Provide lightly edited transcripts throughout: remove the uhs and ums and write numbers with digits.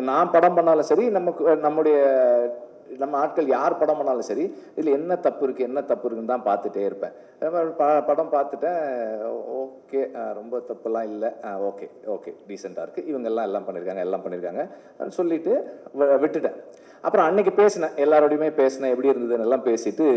நான் படம் பண்ணாலும் சரி, நம்ம ஆட்கள் யார் படம் பண்ணாலும் சரி, இதில் என்ன தப்பு இருக்குன்னு தான் பார்த்துட்டே இருப்பேன். படம் பார்த்துட்டேன், ஓகே ரொம்ப தப்புலாம் இல்லை, ஓகே டீசெண்டாக இருக்குது, எல்லாம் பண்ணியிருக்காங்க சொல்லிட்டு விட்டுட்டேன். அப்புறம் அன்னைக்கு பேசினேன், எல்லாரோடையுமே பேசினேன், எப்படி இருந்ததுன்னு எல்லாம் பேசிட்டு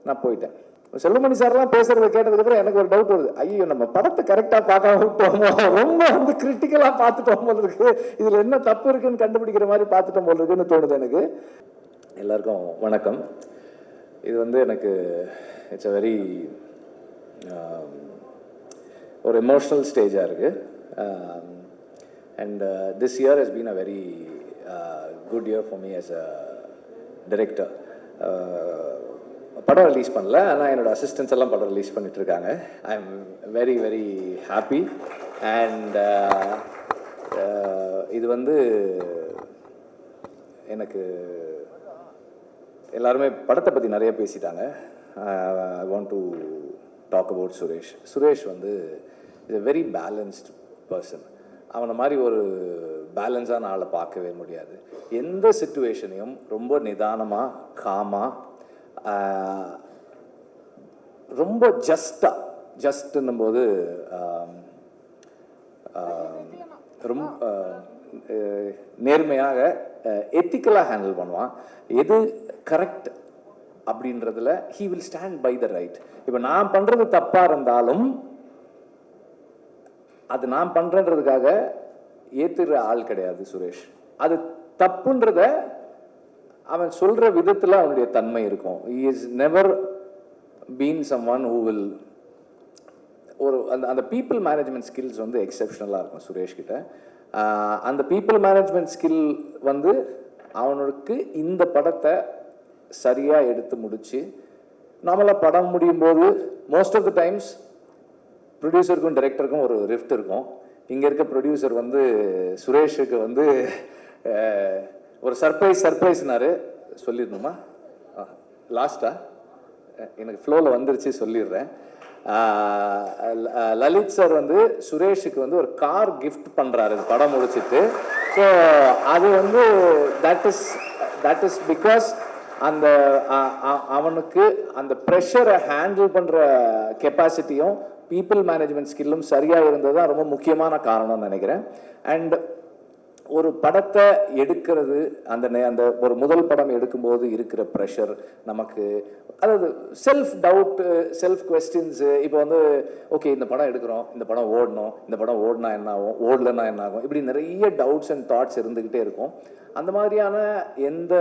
நான் போயிட்டேன். செல்வமணி சார்லாம் பேசுறதை கேட்டதுக்கப்புறம் எனக்கு ஒரு டவுட் வருது. ஐயோ, நம்ம படத்தை கரெக்டாக பார்க்காம விட்டோமோ, ரொம்ப கிரிட்டிக்கலாக பார்த்துட்டோம் போல இருக்கு, இதில் என்ன தப்பு இருக்குன்னு கண்டுபிடிக்கிற மாதிரி பார்த்துட்டோம் போல இருக்குன்னு தோணுது எனக்கு. எல்லாருக்கும் வணக்கம். இது எனக்கு இட்ஸ் அ வெரி ஒரு எமோஷ்னல் ஸ்டேஜாக இருக்குது. And this year has been a very good year for me as a director. படம் ரிலீஸ் பண்ணல, ஆனால் என்னோடய அசிஸ்டன்ஸ் எல்லாம் படம் ரிலீஸ் பண்ணிட்டு இருக்காங்க. I am very very happy. And இது எனக்கு எல்லாருமே படத்தை பற்றி நிறைய பேசிட்டாங்க. I want to talk about Suresh. Suresh is a very balanced person. அவனை மாதிரி ஒரு பேலன்ஸான ஆளை பார்க்கவே முடியாது. எந்த சிச்சுவேஷனையும் ரொம்ப நிதானமாக, காமாக, ரொம்ப ஜஸ்ட்ன்னும் போது ரொம்ப நேர்மையாக, எத்திக்கலாக ஹேண்டில் பண்ணுவான். எது கரெக்ட் அப்படின்றதுல he will stand by the right. இப்போ நான் பண்ணுறது தப்பாக இருந்தாலும் அது நான் பண்ணுறன்றதுக்காக ஏற்றுற ஆள் கிடையாது சுரேஷ். அது தப்புன்றத அவன் சொல்கிற விதத்தில் அவனுடைய தன்மை இருக்கும். he is never been someone who will அந்த பீப்புள் மேனேஜ்மெண்ட் ஸ்கில்ஸ் எக்ஸெப்ஷனலாக இருக்கும் சுரேஷ் கிட்ட. அந்த பீப்புள் மேனேஜ்மெண்ட் ஸ்கில் அவனுக்கு இந்த படத்தை சரியாக எடுத்து முடித்து, நார்மலாக படம் முடியும் போது மோஸ்ட் ஆஃப் த டைம்ஸ் ப்ரொடியூசருக்கும் டைரக்டருக்கும் ஒரு ரிஃப்ட் இருக்கும். இங்கே இருக்க ப்ரொடியூசர் சுரேஷுக்கு ஒரு சர்ப்ரைஸ்னாரு. சொல்லிடணுமா? லாஸ்டா எனக்கு ஃப்ளோவில் வந்துருச்சு, சொல்லிடுறேன். லலித் சார் சுரேஷுக்கு ஒரு கார் கிஃப்ட் பண்ணுறாரு படம் முடிச்சுட்டு. ஸோ அது தட் இஸ் பிகாஸ் அவனுக்கு அந்த ப்ரெஷரை ஹேண்டில் பண்ணுற கெப்பாசிட்டியும் பீப்புள் மேனேஜ்மெண்ட் ஸ்கில்லும் சரியாக இருந்தது தான் ரொம்ப முக்கியமான காரணம்னு நினைக்கிறேன். அண்ட் ஒரு படத்தை எடுக்கிறது, அந்த ஒரு முதல் படம் எடுக்கும்போது இருக்கிற ப்ரெஷர் நமக்கு, அதாவது செல்ஃப் டவுட்டு, செல்ஃப் கொஸ்டின்ஸு. இப்போ ஓகே, இந்த படம் எடுக்கிறோம், இந்த படம் ஓடணும், இந்த படம் ஓடினா என்ன ஆகும், ஓடலன்னா என்ன ஆகும், இப்படி நிறைய டவுட்ஸ் அண்ட் தாட்ஸ் இருந்துக்கிட்டே இருக்கும். அந்த மாதிரியான எந்த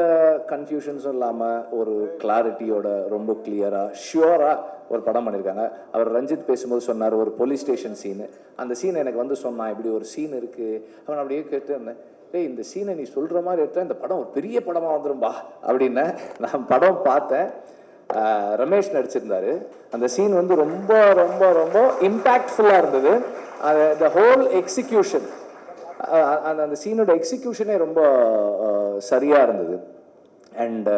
கன்ஃபியூஷன்ஸும் இல்லாமல் ஒரு கிளாரிட்டியோட ரொம்ப கிளியராக ஷியோராக ஒரு படம் பண்ணியிருக்காங்க. அவர் ரஞ்சித் பேசும்போது சொன்னார், ஒரு போலீஸ் ஸ்டேஷன் சீனு. அந்த சீன் எனக்கு சொன்னான், இப்படி ஒரு சீன் இருக்குது. அவன் அப்படியே கேட்டு இருந்தேன், டேய் இந்த சீனை நீ சொல்கிற மாதிரி எடுத்தா இந்த படம் ஒரு பெரிய படமாக வந்துடும்பா அப்படின்னு. நான் படம் பார்த்தேன், ரமேஷ் நடிச்சிருந்தாரு. அந்த சீன் ரொம்ப ரொம்ப ரொம்ப இம்பேக்ட்ஃபுல்லாக இருந்தது. த ஹோல் எக்ஸிக்யூஷன், அந்த சீனோட எக்ஸிக்யூஷனே ரொம்ப சரியாக இருந்தது. அண்ட்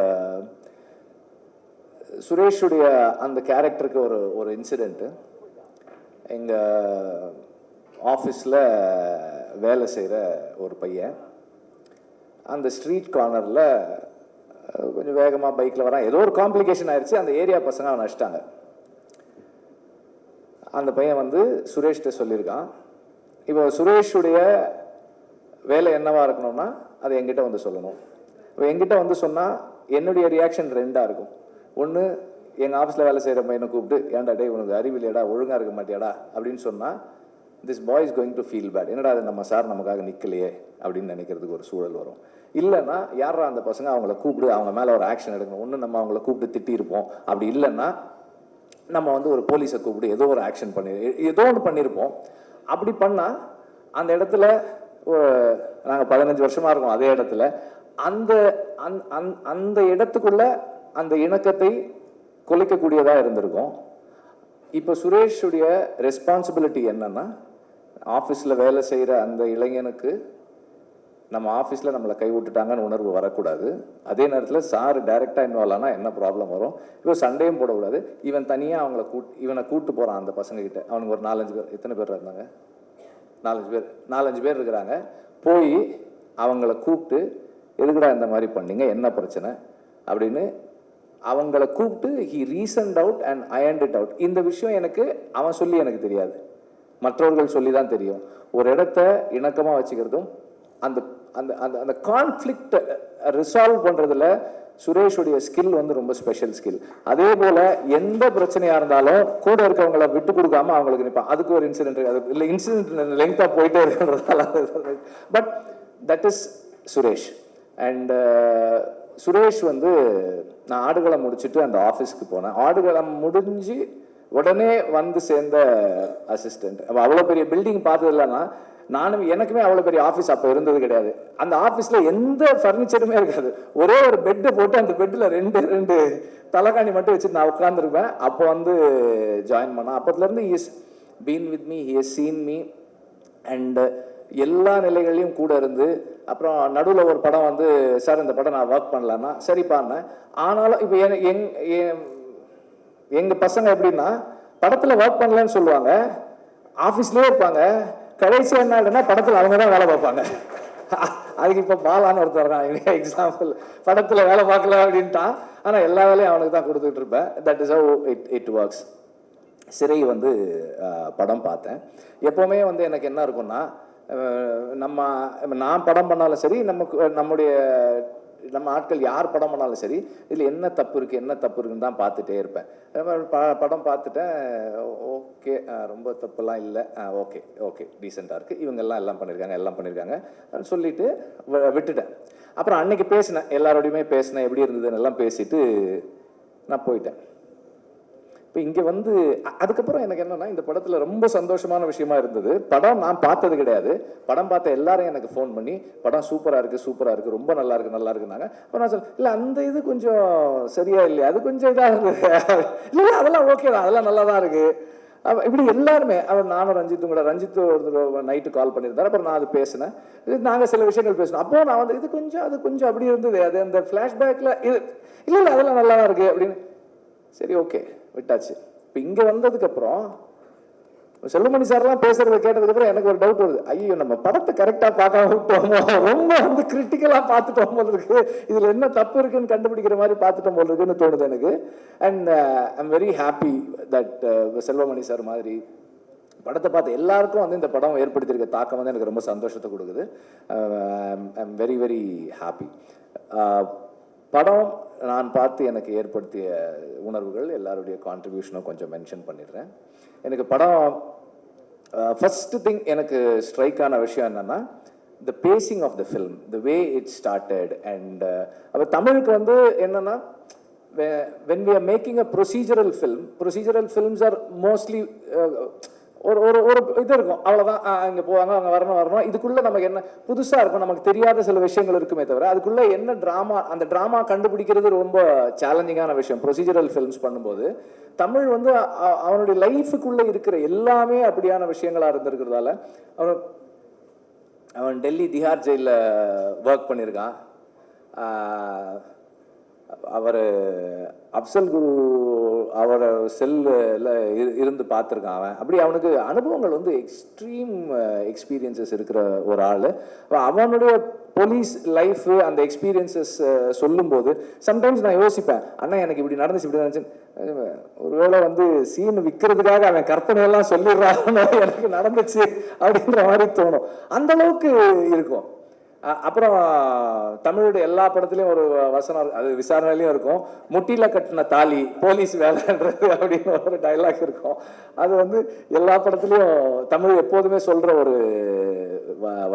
சுரேஷுடைய அந்த கேரக்டருக்கு ஒரு இன்சிடெண்ட்டு. எங்கள் ஆஃபீஸில் வேலை செய்கிற ஒரு பையன் அந்த ஸ்ட்ரீட் கார்னரில் கொஞ்சம் வேகமாக பைக்கில் வரான். ஏதோ ஒரு காம்ப்ளிகேஷன் ஆயிடுச்சு, அந்த ஏரியா பசங்க அவனை அடிச்சிட்டாங்க. அந்த பையன் சுரேஷ்கிட்ட சொல்லியிருக்கான். இப்போ சுரேஷுடைய வேலை என்னவா இருக்கணும்னா அதை என்கிட்ட சொல்லணும். இப்போ என்கிட்ட சொன்னால் என்னுடைய ரியாக்ஷன் ரெண்டாக இருக்கும். ஒன்று, எங்கள் ஆஃபீஸில் வேலை செய்கிற பையனை கூப்பிட்டு, ஏன்டா டே உனக்கு அறிவில்லையடா, ஒழுங்காக இருக்க மாட்டியாடா அப்படின்னு சொன்னால், this boy is going to feel bad. என்னடா அது நம்ம சார் நமக்காக நிற்கலையே அப்படின்னு நினைக்கிறதுக்கு ஒரு சூழல் வரும். இல்லைன்னா யாரா அந்த பசங்க, அவங்கள கூப்பிட்டு அவங்க மேலே ஒரு ஆக்ஷன் எடுக்கணும். ஒன்று நம்ம அவங்கள கூப்பிட்டு திட்டியிருப்போம், அப்படி இல்லைன்னா நம்ம ஒரு போலீஸை கூப்பிட்டு ஏதோ ஒரு ஆக்ஷன் ஏதோ ஒன்று பண்ணியிருப்போம். அப்படி பண்ணால் அந்த இடத்துல நாங்கள் 15 வருஷமாக இருக்கோம் அதே இடத்துல, அந்த இடத்துக்குள்ள அந்த இணக்கத்தை குலைக்கக்கூடியதாக இருந்திருக்கும். இப்போ சுரேஷுடைய ரெஸ்பான்சிபிலிட்டி என்னன்னா, ஆஃபீஸில் வேலை செய்கிற அந்த இளைஞனுக்கு நம்ம ஆஃபீஸில் நம்மளை கைவிட்டுட்டாங்கன்னு உணர்வு வரக்கூடாது. அதே நேரத்தில் சார் டைரெக்டாக இன்வால்வ் ஆனால் என்ன ப்ராப்ளம் வரும், இப்போ சண்டையும் போடக்கூடாது. இவன் தனியாக இவனை கூப்பிட்டு போகிறான் அந்த பசங்கக்கிட்ட. அவனுக்கு ஒரு 4-5 பேர், எத்தனை பேர் இருந்தாங்க, 4-5 பேர் இருக்கிறாங்க. போய் அவங்கள கூப்பிட்டு எதுக்குடா இந்த மாதிரி பண்ணீங்க, என்ன பிரச்சனை அப்படின்னு அவங்கள கூப்பிட்டு he reasoned out and ironed it out. இந்த விஷயம் எனக்கு அவன் சொல்லி எனக்கு தெரியாது, மற்றவர்கள் சொல்லி தான் தெரியும். ஒரு இடத்த இணக்கமாக வச்சுக்கிறதும் அந்த அந்த அந்த அந்த கான்ஃப்ளிக்ட் ரிசால்வ் பண்ணுறதுல சுரேஷுடைய ஸ்கில் வந்து ரொம்ப ஸ்பெஷல் ஸ்கில். அதே போல் எந்த பிரச்சனையாக இருந்தாலும் கூட இருக்கவங்கள விட்டு கொடுக்காம அவங்களுக்கு நிற்பான். அதுக்கு ஒரு இன்சிடென்ட், அது இல்லை இன்சிடென்ட் லெங்க்தாக போயிட்டே இருக்கிறதால, but that is Suresh. And Suresh வந்து நான் ஆடுகளம் முடிச்சுட்டு அந்த ஆஃபீஸ்க்கு போனேன். ஆடுகளம் முடிஞ்சு உடனே வந்து சேர்ந்த அசிஸ்டன்ட். அவ்வளோ பெரிய பில்டிங் பார்த்தது இல்லைன்னா நானும் எனக்குமே அவ்வளோ பெரிய ஆஃபீஸ் அப்போ இருந்தது கிடையாது. அந்த ஆஃபீஸில் எந்த ஃபர்னிச்சருமே இருக்காது. ஒரே ஒரு பெட்டு போட்டு அந்த பெட்டில் ரெண்டு தலைகாணி மட்டும் வச்சுட்டு நான் உட்காந்துருப்பேன். அப்போ வந்து ஜாயின் பண்ணேன். அப்போதுலேருந்து he is been with me, he has seen me and எல்லா நிலைகளையும் கூட இருந்து. அப்புறம் நடுவில் ஒரு படம் வந்து சார் இந்த படம் நான் ஒர்க் பண்ணலான்னா சரிப்பான்னேன். ஆனாலும் இப்போ எங்கள் பசங்க எப்படின்னா படத்தில் ஒர்க் பண்ணலன்னு சொல்லுவாங்க, ஆஃபீஸ்லேயே இருப்பாங்க, கடைசி என்ன படத்தில் அவங்க தான் வேலை பார்ப்பாங்க. அதுக்கு இப்போ பாலான்னு ஒருத்தர் தான் எக்ஸாம்பிள், படத்தில் வேலை பார்க்கல அப்படின்ட்டான், ஆனால் எல்லா வேலையும் அவனுக்கு தான் கொடுத்துட்டு இருப்பேன். That is how it works. சிறை வந்து படம் பார்த்தேன். எப்போவுமே வந்து எனக்கு என்ன இருக்குன்னா, நான் படம் பண்ணாலும் சரி, நம்ம ஆட்கள் யார் படம் பண்ணாலும் சரி, இதில் என்ன தப்பு இருக்குன்னு தான் பார்த்துட்டே இருப்பேன். படம் பார்த்துட்டேன், ஓகே ரொம்ப தப்புலாம் இல்லை, ஓகே டீசெண்டாக இருக்குது, இவங்கெல்லாம் எல்லாம் பண்ணியிருக்காங்க சொல்லிட்டு விட்டுட்டேன். அப்புறம் அன்னைக்கு பேசினேன், எல்லாரோடையுமே பேசினேன், எப்படி இருந்ததுன்னு எல்லாம் பேசிட்டு நான் போயிட்டேன். இப்போ இங்கே வந்து அதுக்கப்புறம் எனக்கு என்னன்னா, இந்த படத்தில் ரொம்ப சந்தோஷமான விஷயமா இருந்தது. படம் நான் பார்த்தது கிடையாது, படம் பார்த்த எல்லாரும் எனக்கு ஃபோன் பண்ணி படம் சூப்பராக இருக்குது, ரொம்ப நல்லா இருக்குனாங்க. அப்போ நான் சொல்ல இல்லை அந்த இது கொஞ்சம் சரியா இல்லையா, அது கொஞ்சம் இதாக இருக்குது, இல்லை அதெல்லாம் ஓகே தான், அதெல்லாம் நல்லா தான் இருக்குது. இப்படி எல்லாருமே நானும் ரஞ்சித்தும் கூட, ரஞ்சித்து ஒரு நைட்டு கால் பண்ணியிருந்தார். அப்புறம் நான் அது பேசினேன், நாங்கள் சில விஷயங்கள் பேசினோம். அப்போ நான் வந்து அது கொஞ்சம் அப்படி இருந்தது, அது அந்த ஃப்ளாஷ்பேக்கில் இது இல்லை அதெல்லாம் நல்லா தான் இருக்குது அப்படின்னு. சரி ஓகே விட்டாச்சு. இப்போ இங்கே வந்ததுக்கப்புறம் செல்வமணி சார்லாம் பேசுறத கேட்டதுக்கப்புறம் எனக்கு ஒரு டவுட் வருது, ஐயோ நம்ம படத்தை கரெக்டாக பார்க்காம விட்டோமோ, ரொம்ப வந்து கிரிட்டிக்கலாக பார்த்துட்டோம் போல இருக்கு, இதில் என்ன தப்பு இருக்குன்னு கண்டுபிடிக்கிற மாதிரி பார்த்துட்டோம் போல இருக்குன்னு தோணுது எனக்கு. And I'm very happy that Selvamani sir மாதிரி படத்தை பார்த்து எல்லாருக்கும் வந்து இந்த படம் ஏற்படுத்தியிருக்க தாக்கம் வந்து எனக்கு ரொம்ப சந்தோஷத்தை கொடுக்குது. I'm very very happy. படம் நான் பார்த்து எனக்கு ஏற்படுத்திய உணர்வுகள், எல்லாருடைய கான்ட்ரிபியூஷனும் கொஞ்சம் மென்ஷன் பண்ணிடுறேன். எனக்கு படம் ஃபர்ஸ்ட் திங் எனக்கு ஸ்ட்ரைக் ஆன விஷயம் என்னன்னா, the pacing of the film, the way it started. And அப்போ தமிழுக்கு வந்து என்னன்னா, when we are making a procedural films are mostly ஒரு இது இருக்கும், அவ்வளோதான், இங்கே போவாங்க அவங்க வரணும், இதுக்குள்ளே நமக்கு என்ன புதுசாக இருக்கும், நமக்கு தெரியாத சில விஷயங்கள் இருக்குமே தவிர அதுக்குள்ளே என்ன ட்ராமா, அந்த ட்ராமா கண்டுபிடிக்கிறது ரொம்ப சேலஞ்சிங்கான விஷயம் ப்ரொசீஜரல் ஃபில்ம்ஸ் பண்ணும்போது. தமிழ் வந்து அவனுடைய லைஃபுக்குள்ளே இருக்கிற எல்லாமே அப்படியான விஷயங்களாக இருந்திருக்கிறதால அவன் டெல்லி திஹார் ஜெயிலில் ஒர்க் பண்ணியிருக்கான். அவர் அப்சல் குரு அவரை செல்லில் இருந்து பார்த்துருக்கான் அவன். அப்படி அவனுக்கு அனுபவங்கள் வந்து எக்ஸ்ட்ரீம் எக்ஸ்பீரியன்சஸ் இருக்கிற ஒரு ஆள். அவனுடைய போலீஸ் லைஃபு அந்த எக்ஸ்பீரியன்சஸ் சொல்லும்போது சம்டைம்ஸ் நான் யோசிப்பேன், அண்ணா எனக்கு இப்படி நடந்துச்சு, ஒருவேளை வந்து சீன் விற்கிறதுக்காக அவன் கற்பனையெல்லாம் சொல்லிடுறான்னு எனக்கு நடந்துச்சு அப்படின்ற மாதிரி தோணும். அந்த அளவுக்கு இருக்கும். அப்புறம் தமிழுடைய எல்லா படத்துலையும் ஒரு வசனம், அது விசாரணையிலையும் இருக்கும், முட்டியில கட்டின தாலி போலீஸ் வேலைன்றது அப்படின்னு ஒரு டைலாக் இருக்கும். அது வந்து எல்லா படத்துலையும் தமிழ் எப்போதுமே சொல்ற ஒரு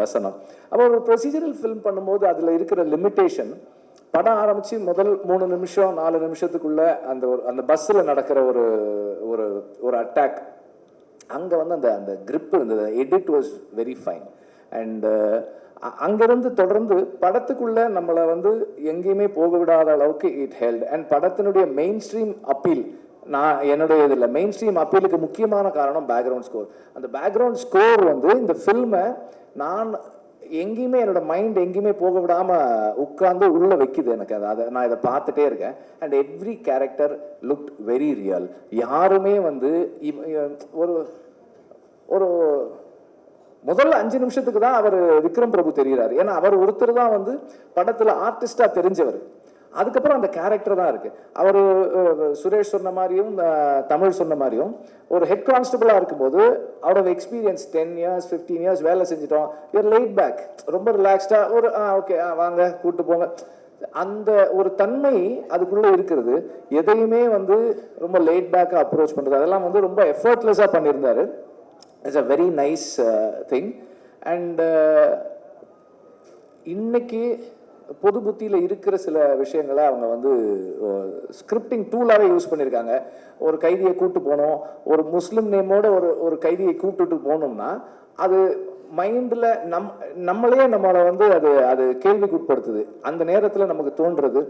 வசனம். அப்போ ஒரு ப்ரொசீஜரல் ஃபில்ம் பண்ணும்போது அதில் இருக்கிற லிமிட்டேஷன், படம் ஆரம்பித்து முதல் 3 நிமிஷம் 4 நிமிஷத்துக்குள்ள அந்த பஸ்ஸில் நடக்கிற ஒரு அட்டாக், அங்கே வந்து அந்த கிரிப் இருந்தது. Edit was very fine. And அங்கிருந்து தொடர்ந்து படத்துக்குள்ள நம்மளை வந்து எங்கேயுமே போக விடாத அளவுக்கு இட் ஹெல்ட். அண்ட் படத்தினுடைய மெயின் ஸ்ட்ரீம் அப்பீல், நான் என்னுடைய இதில் மெயின் ஸ்ட்ரீம் அப்பீலுக்கு முக்கியமான காரணம் பேக்ரவுண்ட் ஸ்கோர். அந்த பேக்ரவுண்ட் ஸ்கோர் வந்து இந்த ஃபில்மை நான் எங்கேயுமே என்னோட மைண்ட் எங்கேயுமே போக விடாமல் உட்கார்ந்து உள்ளே வைக்குது எனக்கு. அதை நான் இதை பார்த்துட்டே இருக்கேன். And every character looked very real. யாருமே வந்து ஒரு ஒரு முதல்ல 5 நிமிஷத்துக்கு தான் அவர் விக்ரம் பிரபு தெரிகிறார். ஏன்னா அவர் ஒருத்தர் தான் வந்து படத்துல ஆர்டிஸ்டா தெரிஞ்சவர். அதுக்கப்புறம் அந்த கேரக்டர் தான் இருக்கு. அவர் சுரேஷ் சொன்ன மாதிரியும் தமிழ் சொன்ன மாதிரியும் ஒரு ஹெட் கான்ஸ்டபிளா இருக்கும்போது out of experience 10 years 15 years வேலை செஞ்சிட்டோம். யூஆர் லேட் பேக், ரொம்ப ரிலாக்ஸ்டா ஒரு ஓகே வாங்க கூட்டு போங்க, அந்த ஒரு தன்மை அதுக்குள்ள இருக்கிறது. எதையுமே வந்து ரொம்ப லேட் பேக்கா அப்ரோச் பண்றது அதெல்லாம் வந்து ரொம்ப எஃபர்ட்லெஸ்ஸா பண்ணியிருந்தாரு. It's a very nice thing. And இன்னைக்கு பொது புத்தியில் இருக்கிற சில விஷயங்களை அவங்க வந்து ஸ்கிரிப்டிங் டூலாகவே யூஸ் பண்ணியிருக்காங்க. ஒரு கைதியை கூப்பிட்டு போனோம், ஒரு முஸ்லீம் நேமோட ஒரு கைதியை கூப்பிட்டுட்டு போனோம்னா அது மைண்டில் நம்மளே நம்மளை வந்து அது கேள்விக்குட்படுத்துது. அந்த நேரத்தில் நமக்கு தோன்றது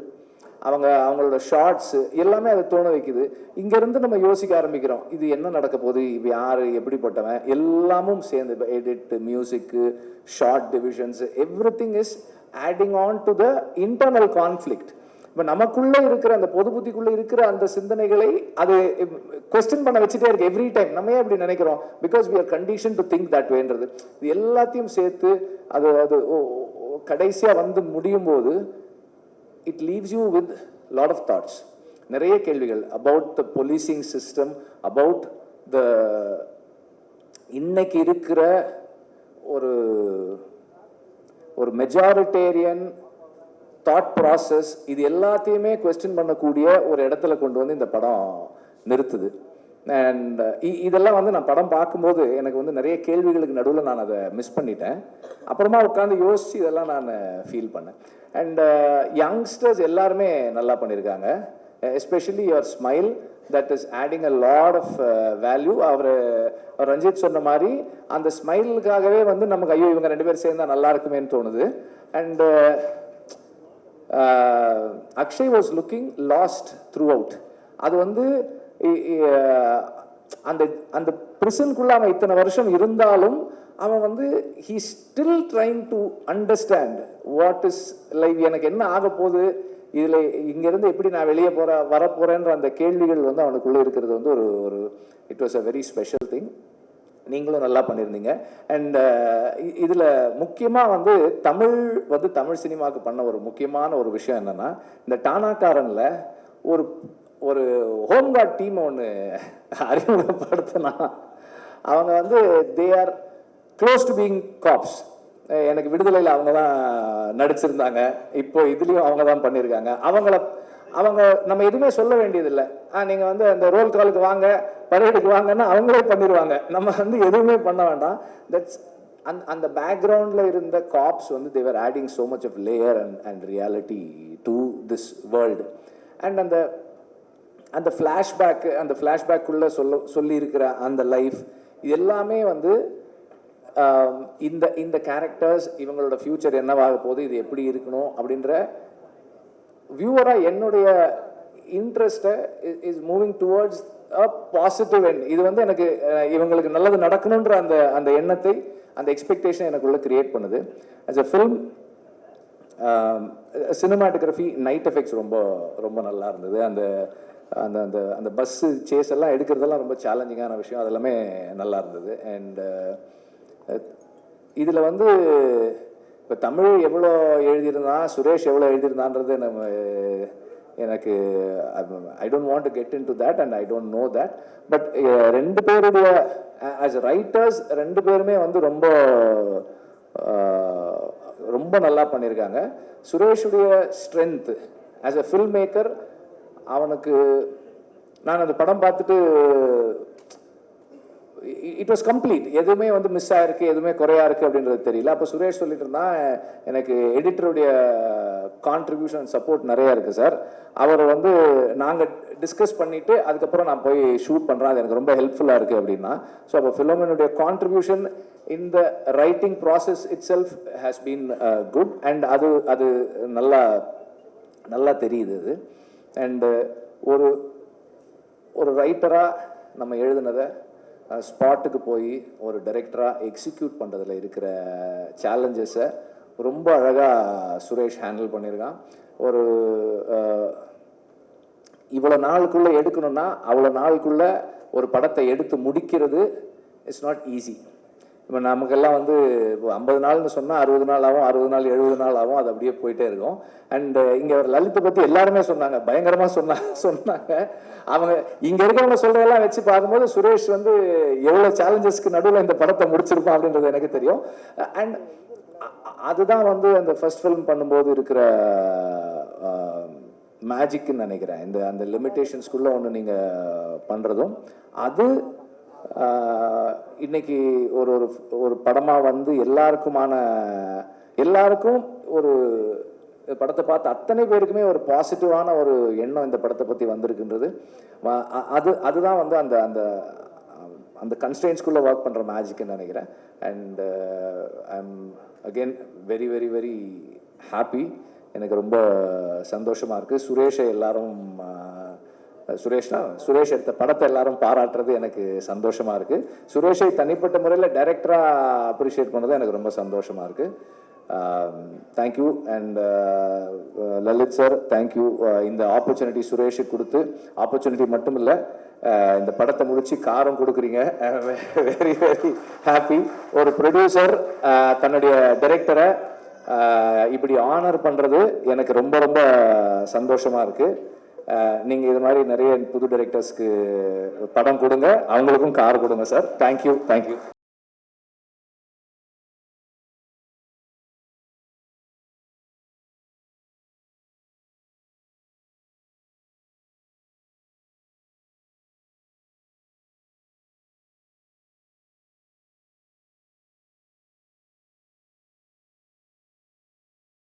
அவங்களோட ஷார்ட்ஸ் எல்லாமே அதை தோண வைக்குது. இங்கேருந்து நம்ம யோசிக்க ஆரம்பிக்கிறோம், இது என்ன நடக்க போகுது, இப்போ யார் எப்படிப்பட்டவன், எல்லாமும் சேர்ந்து edit, music, short divisions, every thing is adding on to the internal conflict. இப்போ நமக்குள்ளே இருக்கிற அந்த பொது புத்திக்குள்ளே இருக்கிற அந்த சிந்தனைகளை அது கொஸ்டின் பண்ண வச்சுட்டே இருக்கு எவ்ரி டைம். நம்ம ஏன் இப்படி நினைக்கிறோம்? Because we are condition to think that வேன்றது. இது எல்லாத்தையும் சேர்த்து அது கடைசியாக வந்து முடியும் போது it leaves you with lot of thoughts. நிறைய கேள்விகள் about the policing system, about the இன்னைக்கு இருக்கிற ஒரு மெஜாரிட்டேரியன் தாட் ப்ராசஸ், இது எல்லாத்தையுமே கொஸ்டின் பண்ணக்கூடிய ஒரு இடத்துல கொண்டு வந்து இந்த படம் நிறுத்துது. அண்ட் இதெல்லாம் வந்து நான் படம் பார்க்கும்போது எனக்கு வந்து நிறைய கேள்விகளுக்கு நடுவில் நான் அதை மிஸ் பண்ணிட்டேன். அப்புறமா உட்காந்து யோசிச்சு இதெல்லாம் நான் ஃபீல் பண்ணேன். அண்ட் யங்ஸ்டர்ஸ் எல்லாருமே நல்லா பண்ணியிருக்காங்க. Especially your smile that is adding a lot of value. அவர் ரஞ்சித் சொன்ன மாதிரி அந்த ஸ்மைலுக்காகவே வந்து நமக்கு ஐயோ இவங்க 2 பேர் சேர்ந்தா நல்லா இருக்குமேன்னு தோணுது. And Akshay was looking last through out. அது வந்து அந்த அந்த பிரிசனுக்குள்ள அவன் இத்தனை வருஷம் இருந்தாலும் அவன் வந்து he still trying to understand what is life, எனக்கு என்ன ஆக போகுது, இதில் இங்கேருந்து எப்படி நான் வெளியே வரப்போகிறேன்ற அந்த கேள்விகள் வந்து அவனுக்குள்ளே இருக்கிறது வந்து ஒரு it was a very special thing. நீங்களும் நல்லா பண்ணியிருந்தீங்க. அண்ட் இதில் முக்கியமாக வந்து தமிழ் சினிமாவுக்கு பண்ண ஒரு முக்கியமான ஒரு விஷயம் என்னென்னா, இந்த டானாக்காரனில் ஒரு ஹோம்கார்ட் டீம் ஒன்று அறிமுகப்படுத்தினா அவங்க வந்து they are close to being cops. எனக்கு விடுதலையில் அவங்க தான் நடிச்சிருந்தாங்க, இப்போ இதுலேயும் அவங்க தான் பண்ணியிருக்காங்க. அவங்க நம்ம எதுவுமே சொல்ல வேண்டியதில்லை. நீங்கள் வந்து அந்த ரோல் காலுக்கு வாங்க, பரேடுக்கு வாங்கன்னா அவங்களே பண்ணிடுவாங்க. நம்ம வந்து எதுவுமே பண்ண வேண்டாம். தட்ஸ் அந்த பேக்ரவுண்டில் இருந்த காப்ஸ் வந்து they were adding so much of layer and reality to this world. And அந்த ஃப்ளாஷ்பேக்குள்ளே சொல்லி இருக்கிற அந்த லைஃப், இது எல்லாமே வந்து இந்த கேரக்டர்ஸ் இவங்களோட ஃபியூச்சர் என்னவாக போகுது, இது எப்படி இருக்கணும் அப்படின்ற வியூவராக என்னுடைய இன்ட்ரெஸ்ட்டை is moving towards a positive end. இது வந்து எனக்கு இவங்களுக்கு நல்லது நடக்கணுன்ற அந்த எண்ணத்தை, அந்த எக்ஸ்பெக்டேஷன் எனக்குள்ள கிரியேட் பண்ணுது. As a film cinematography, night effects ரொம்ப ரொம்ப நல்லா இருந்தது. அந்த அந்த அந்த அந்த பஸ்ஸு சேஸ் எல்லாம் எடுக்கிறதெல்லாம் ரொம்ப சேலஞ்சிங்கான விஷயம், அதெல்லாமே நல்லா இருந்தது. அண்ட் இதில் வந்து இப்போ தமிழ் எவ்வளோ எழுதியிருந்தான், சுரேஷ் எவ்வளோ எழுதியிருந்தான்றது எனக்கு I don't want to get in to that and I don't know that. But 2 பேருடைய ஆஸ் ரைட்டர்ஸ் 2 பேருமே வந்து ரொம்ப ரொம்ப நல்லா பண்ணியிருக்காங்க. சுரேஷுடைய strength as a film maker, அவனுக்கு நான் அந்த படம் பார்த்துட்டு இட் வாஸ் கம்ப்ளீட். எதுவுமே வந்து மிஸ் ஆயிருக்கு, எதுவுமே குறையா இருக்கு அப்படின்றது தெரியல. அப்போ சுரேஷ் சொல்லிட்டு இருந்தான், எனக்கு எடிட்டருடைய கான்ட்ரிபியூஷன் சப்போர்ட் நிறையா இருக்குது சார், அவர் வந்து நாங்கள் டிஸ்கஸ் பண்ணிவிட்டு அதுக்கப்புறம் நான் போய் ஷூட் பண்ணுறேன், அது எனக்கு ரொம்ப ஹெல்ப்ஃபுல்லாக இருக்குது அப்படின்னா. ஸோ அப்போ ஃபிலோமினுடைய contribution in the writing process itself has been good. And அது நல்லா தெரியுது அது. அண்டு ஒரு ரைட்டராக நம்ம எழுதுனதை ஸ்பாட்டுக்கு போய் ஒரு டைரக்டராக எக்ஸிக்யூட் பண்ணுறதுல இருக்கிற சேலஞ்சஸை ரொம்ப அழகாக சுரேஷ் ஹேண்டில் பண்ணியிருக்கான். இவ்வளோ நாளுக்குள்ளே எடுக்கணும்னா அவ்வளோ நாளுக்குள்ளே ஒரு படத்தை எடுத்து முடிக்கிறது இட்ஸ் நாட் ஈஸி. இப்போ நமக்கெல்லாம் வந்து இப்போ 50 நாள்னு சொன்னால் 60 நாள் ஆகும், 60 நாள் 70 நாள் ஆகும், அது அப்படியே போயிட்டே இருக்கும். அண்டு இங்கே ஒரு லலித்தை பற்றி எல்லாருமே சொன்னாங்க, பயங்கரமாக சொன்னாங்க. அவங்க இங்கே இருக்கிறவங்க சொல்கிறதெல்லாம் வச்சு பார்க்கும்போது சுரேஷ் வந்து எவ்வளோ சேலஞ்சஸ்க்கு நடுவில் இந்த படத்தை முடிச்சிருப்பான் அப்படின்றது எனக்கு தெரியும். அண்ட் அதுதான் வந்து அந்த ஃபர்ஸ்ட் ஃபிலிம் பண்ணும்போது இருக்கிற மேஜிக்னு நினைக்கிறேன். அந்த லிமிட்டேஷன்ஸ்குள்ளே ஒன்று நீங்கள் பண்ணுறதும் அது இன்னைக்கு ஒரு ஒரு படமாக வந்து எல்லாருக்கும் ஒரு படத்தை பார்த்து அத்தனை பேருக்குமே ஒரு பாசிட்டிவான ஒரு எண்ணம் இந்த படத்தை பற்றி வந்திருக்குன்றது அதுதான் வந்து அந்த அந்த அந்த கன்ஸ்ட்ரெயின்ஸ்குள்ளே ஒர்க் பண்ணுற மேஜிக்னு நினைக்கிறேன். And I am again very very very happy. எனக்கு ரொம்ப சந்தோஷமாக இருக்குது. சுரேஷை எல்லாரும் சுரேஷ் எடுத்த படத்தை எல்லாரும் பாராட்டுறது எனக்கு சந்தோஷமாக இருக்குது. சுரேஷை தனிப்பட்ட முறையில் டைரக்டராக அப்ரிஷியேட் பண்ணது எனக்கு ரொம்ப சந்தோஷமாக இருக்குது. Thank you. And Lalit sir thank you. இந்த ஆப்பர்ச்சுனிட்டி சுரேஷுக்கு கொடுத்து, ஆப்பர்ச்சுனிட்டி மட்டும் இல்லை, இந்த படத்தை முடிச்சு காரம் கொடுக்குறீங்க. Very very happy. ஒரு ப்ரொடியூசர் தன்னுடைய டைரக்டரை இப்படி ஆனர் பண்ணுறது எனக்கு ரொம்ப ரொம்ப சந்தோஷமாக இருக்குது. நீங்கள் இது மாதிரி நிறைய புது டைரக்டர்ஸ்க்கு படம் கொடுங்க, அவங்களுக்கும் கார் கொடுங்க சார். தேங்க்யூ.